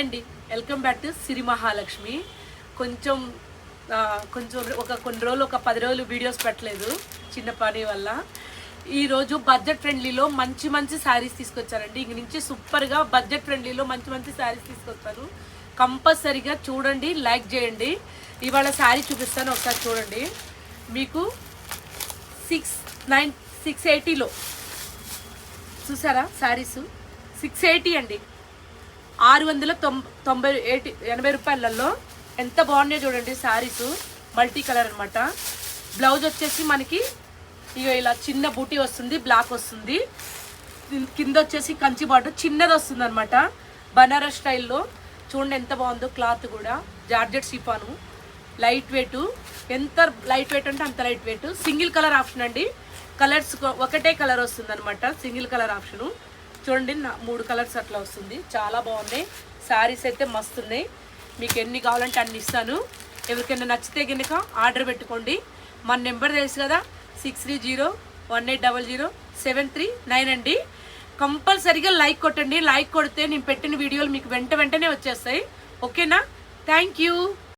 అండి, welcome back to సిరి మహాలక్ష్మి. కొంచెం కొన్ని రోజులు 10 రోజులు వీడియోస్ పెట్టలేదు చిన్న పని వల్ల. ఈరోజు బడ్జెట్ ఫ్రెండ్లీలో మంచి శారీస్ తీసుకొచ్చారండి. ఇంక నుంచి సూపర్గా బడ్జెట్ ఫ్రెండ్లీలో మంచి శారీస్ తీసుకొచ్చారు. కంపల్సరీగా చూడండి, లైక్ చేయండి. ఇవాళ శారీ చూపిస్తాను, ఒకసారి చూడండి. మీకు 680లో చూసారా శారీస్? 680 అండి, 680 రూపాయలలో ఎంత బాగున్నాయో చూడండి శారీస్. మల్టీ కలర్ అనమాట. బ్లౌజ్ వచ్చేసి మనకి ఇక ఇలా చిన్న బూటీ వస్తుంది, బ్లాక్ వస్తుంది. కింద వచ్చేసి కంచి బార్డర్ చిన్నది వస్తుంది అనమాట. బనారస్ స్టైల్లో చూడండి ఎంత బాగుందో. క్లాత్ కూడా జార్జెట్ షిఫాను, లైట్ వెయిట్. ఎంత లైట్ వెయిట్ అంటే అంత light weight. Single colour option అండి. కలర్స్ ఒకటే కలర్ వస్తుంది అనమాట, సింగిల్ కలర్ ఆప్షను. చూడండి 3 కలర్స్ అట్లా వస్తుంది. చాలా బాగున్నాయి శారీస్ అయితే, మస్తున్నాయి. మీకు ఎన్ని కావాలంటే అన్ని ఇస్తాను. ఎవరికైనా నచ్చితే కనుక ఆర్డర్ పెట్టుకోండి. మన నెంబర్ తెలుసు కదా, 6301800739 అండి. కంపల్సరీగా లైక్ కొట్టండి. లైక్ కొడితే నేను పెట్టిన వీడియోలు మీకు వెంటనే వచ్చేస్తాయి. ఓకేనా? Thank you.